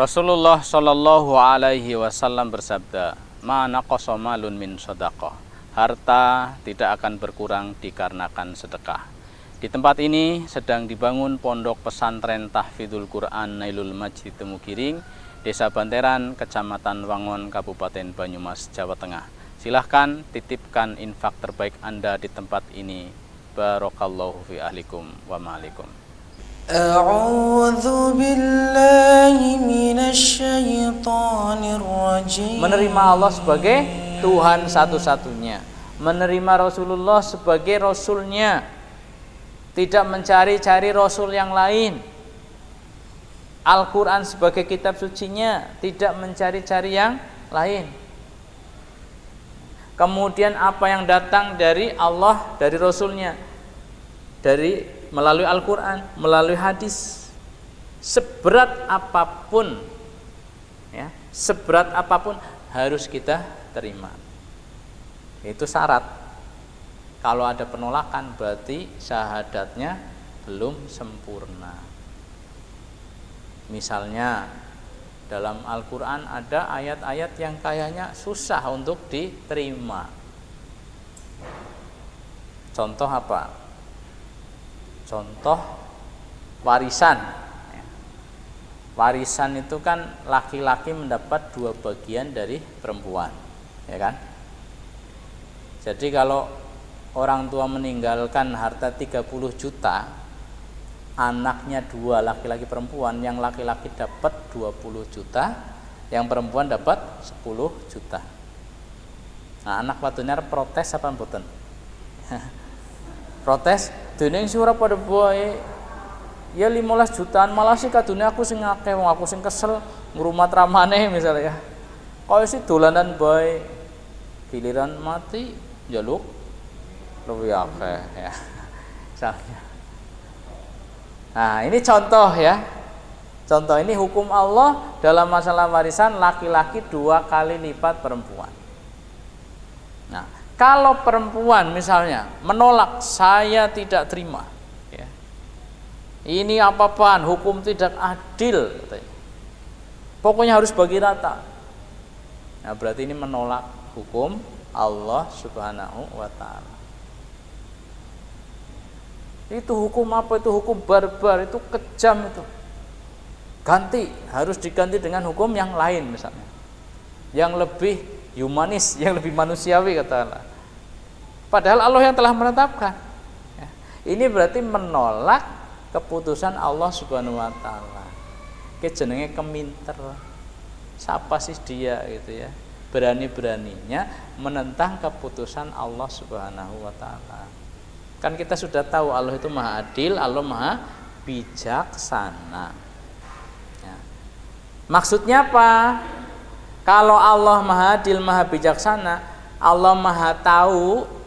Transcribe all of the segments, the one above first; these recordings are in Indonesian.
Rasulullah Shallallahu Alaihi Wasallam bersabda, "Ma naqasa malun min shadaqah." Harta tidak akan berkurang dikarenakan sedekah. Di tempat ini sedang dibangun pondok pesantren Tahfidzul Quran Nailul Majid Temugiring, Desa Banteran, Kecamatan Wangon, Kabupaten Banyumas, Jawa Tengah. Silahkan titipkan infak terbaik Anda di tempat ini. Barakallahu fi ahlikum wa ma'alikum. A'udzu billahi minasyaitonir rajim. Menerima Allah sebagai Tuhan satu-satunya, menerima Rasulullah sebagai Rasulnya, tidak mencari-cari Rasul yang lain. Al-Quran sebagai kitab sucinya, tidak mencari-cari yang lain. Kemudian apa yang datang dari Allah, dari Rasulnya, melalui Al-Quran, melalui hadis, seberat apapun, ya, seberat apapun harus kita terima. Itu syarat. Kalau ada penolakan berarti syahadatnya belum sempurna. Misalnya dalam Al-Quran ada ayat-ayat yang kayaknya susah untuk diterima. Contoh apa? Contoh warisan. Warisan itu kan laki-laki mendapat 2 bagian dari perempuan, ya kan? Jadi kalau orang tua meninggalkan harta 30 juta, anaknya 2 laki-laki perempuan, yang laki-laki dapat 20 juta, yang perempuan dapat 10 juta. Nah, anak wadunya protes apa mboten? Protes, dene sing ora padha bae. Ya 15 jutaan malah sih kadune aku sing akeh, wong aku sing kesel ngrumat ramane misalnya ya. Kaya sih dolanan bae. Giliran mati njaluk luwih akeh ya. Misalnya. Nah, ini contoh ya. Contoh ini hukum Allah dalam masalah warisan, laki-laki 2 kali lipat perempuan. Nah, kalau perempuan misalnya menolak, saya tidak terima, ya. Ini apa-apaan, hukum tidak adil, katanya. Pokoknya harus bagi rata. Nah, berarti ini menolak hukum Allah Subhanahu wa Ta'ala. Itu hukum apa? Itu hukum barbar, itu kejam itu. Ganti, harus diganti dengan hukum yang lain misalnya, yang lebih humanis, yang lebih manusiawi, kata Allah. Padahal Allah yang telah menetapkan. Ya. Ini berarti menolak keputusan Allah Subhanahu wa Ta'ala. Jenenge keminter. Siapa sih dia gitu ya? Berani-beraninya menentang keputusan Allah Subhanahu wa Ta'ala. Kan kita sudah tahu Allah itu Maha Adil, Allah Maha Bijaksana. Ya. Maksudnya apa? Kalau Allah Maha Adil, Maha Bijaksana, Allah Maha Tahu,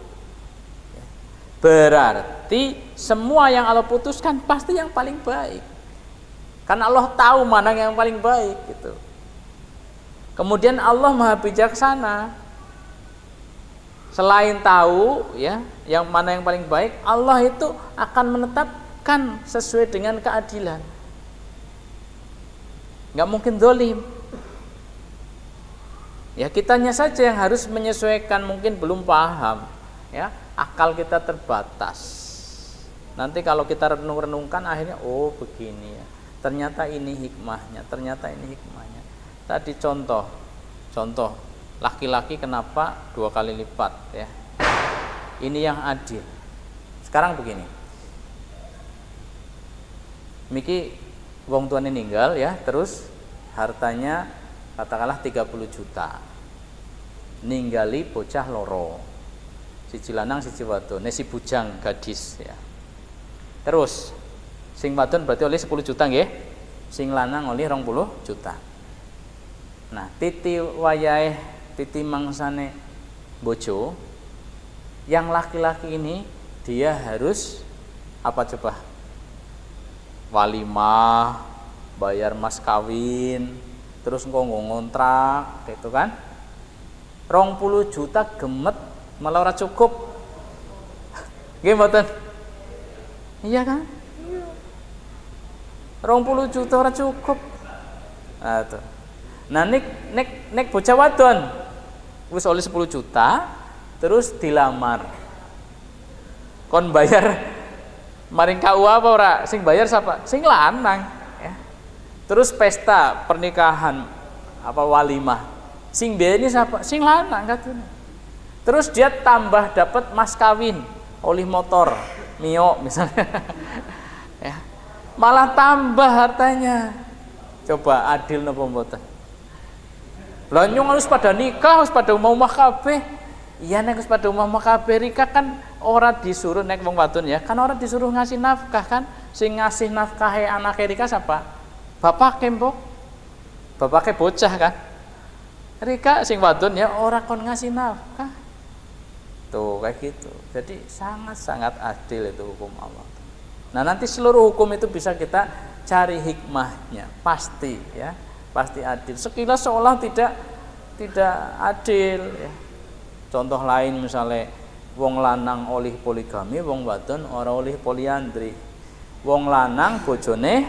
berarti semua yang Allah putuskan pasti yang paling baik. Karena Allah tahu mana yang paling baik gitu. Kemudian Allah Maha Bijaksana. Selain tahu ya yang mana yang paling baik, Allah itu akan menetapkan sesuai dengan keadilan. Enggak mungkin zalim. Ya, kitanya saja yang harus menyesuaikan, mungkin belum paham, ya. Akal kita terbatas. Nanti kalau kita renung-renungkan akhirnya oh begini ya. Ternyata ini hikmahnya, ternyata ini hikmahnya. Tadi contoh laki-laki kenapa 2 kali lipat ya. Ini yang adil. Sekarang begini. Miki wong tuane ninggal ya, terus hartanya katakanlah 30 juta. Ninggali bocah loro. Siji lanang siji wadon, si bujang gadis ya. Terus sing wadon berarti oleh 10 juta nggih. Sing lanang oleh 20 juta. Nah, titi wayahe, titi mangsane bojo, yang laki-laki ini dia harus apa coba? Walimah, bayar mas kawin, terus ngontrak gitu kan. 20 juta gemet malah ora cukup. Nggih mboten? Iya kan? 20 juta ora cukup. Nah, tuh. Nah nek bocah wadon wis oleh 10 juta terus dilamar. Kon bayar maring KUA apa ora? Sing bayar siapa? Sing lanang, ya. Terus pesta pernikahan apa walimah. Sing biayanya siapa? Sing lanang katanya. Terus dia tambah dapat mas kawin, oleh motor, Mio misalnya. Ya. Malah tambah hartanya. Coba adil napa mboten? Lah nyong harus pada nikah, harus pada umah kabeh. Iya nek harus pada umah kabeh nikah kan ora disuruh nek wong wadon ya, kan ora disuruh ngasih nafkah kan. Sing ngasih nafkahe anake Rika siapa? Bapake mbok. Bapake bocah kan. Rika sing wadon ya ora kon ngasih nafkah. Tuh kayak gitu. Jadi sangat-sangat adil itu hukum Allah. Nah, nanti seluruh hukum itu bisa kita cari hikmahnya, pasti ya, pasti adil. Sekilas seolah tidak adil ya. Contoh lain misalnya wong lanang oleh poligami, wong wadon ora oleh poliandri. Wong lanang bojone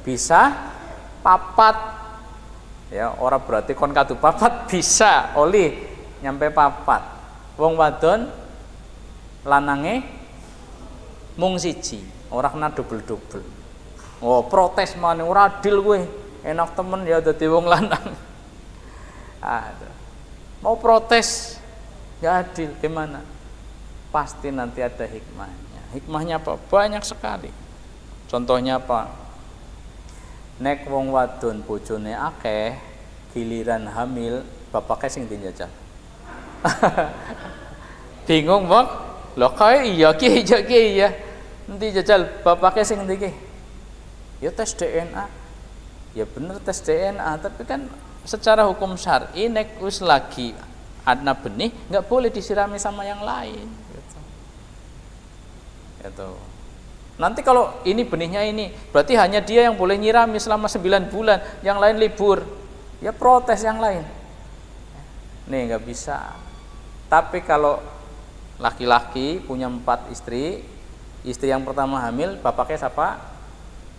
bisa papat. Ya, ora berarti kon kadu papat bisa oleh nyampe papat. Wong wadon lanange mung siji, ora kena double-double. Oh, protes maneh ora adil kowe. Enak temen ya dadi wong lanang. Mau protes nggak adil gimana? Pasti nanti ada hikmahnya. Hikmahnya apa? Banyak sekali. Contohnya apa? Nek wong wadon bojone akeh, giliran hamil bapaknya sing dijajal. Bingung mbok? Lho kae iya ki iya. Nanti jajal bapaknya sing ndi ki? Ya tes DNA. Ya bener tes DNA, tapi kan secara hukum syar'i nek wis lagi ada benih nggak boleh disirami sama yang lain gitu. Nanti kalau ini benihnya ini berarti hanya dia yang boleh nyirami selama 9 bulan, yang lain libur, ya protes yang lain nih nggak bisa. Tapi kalau laki-laki punya 4 istri, istri yang pertama hamil bapaknya siapa?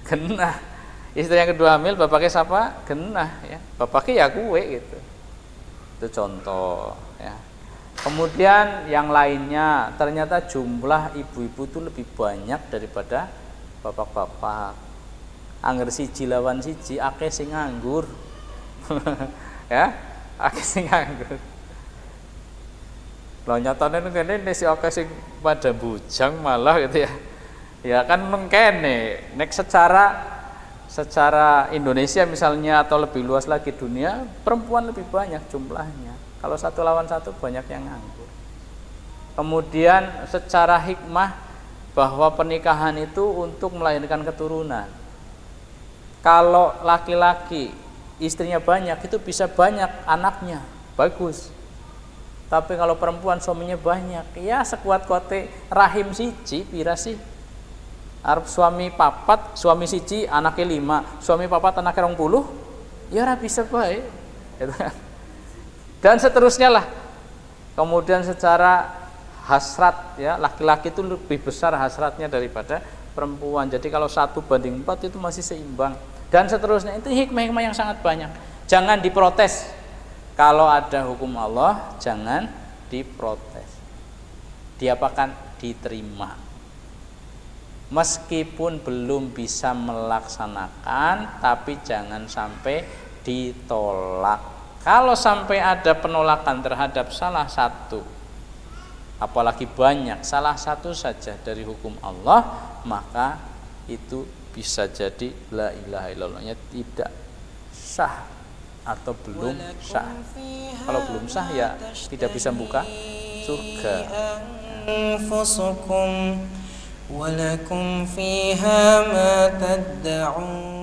Genah. Istri yang kedua hamil bapaknya siapa? Genah ya. Bapaknya ya gue gitu. Itu contoh ya. Kemudian yang lainnya ternyata jumlah ibu-ibu itu lebih banyak daripada bapak-bapak. Angger siji lawan siji akeh sing nganggur. Ya, akeh sing nganggur. Lah nyatane kene nek akeh sing pada bujang malah gitu ya. Ya kan mengkene nek secara Indonesia misalnya atau lebih luas lagi dunia, perempuan lebih banyak jumlahnya. Kalau 1 lawan 1 banyak yang nganggur. Kemudian secara hikmah bahwa pernikahan itu untuk melahirkan keturunan. Kalau laki-laki istrinya banyak itu bisa banyak anaknya, bagus. Tapi kalau perempuan suaminya banyak, ya sekuat-kuate rahim siji pira sih? Arab suami papat, suami siji anaknya 5, suami papat anaknya 20, ya ora bisa baik. Dan seterusnya lah. Kemudian secara hasrat ya, laki-laki itu lebih besar hasratnya daripada perempuan. Jadi kalau 1:4 itu masih seimbang. Dan seterusnya itu hikmah-hikmah yang sangat banyak. Jangan diprotes. Kalau ada hukum Allah, jangan diprotes. Diapakan? Diterima. Meskipun belum bisa melaksanakan, tapi jangan sampai ditolak. Kalau sampai ada penolakan terhadap salah satu, apalagi banyak, salah satu saja dari hukum Allah, maka itu bisa jadi la ilaha illallahnya tidak sah atau belum sah. Kalau belum sah ya tidak bisa buka surga. ولكم فيها ما تدعون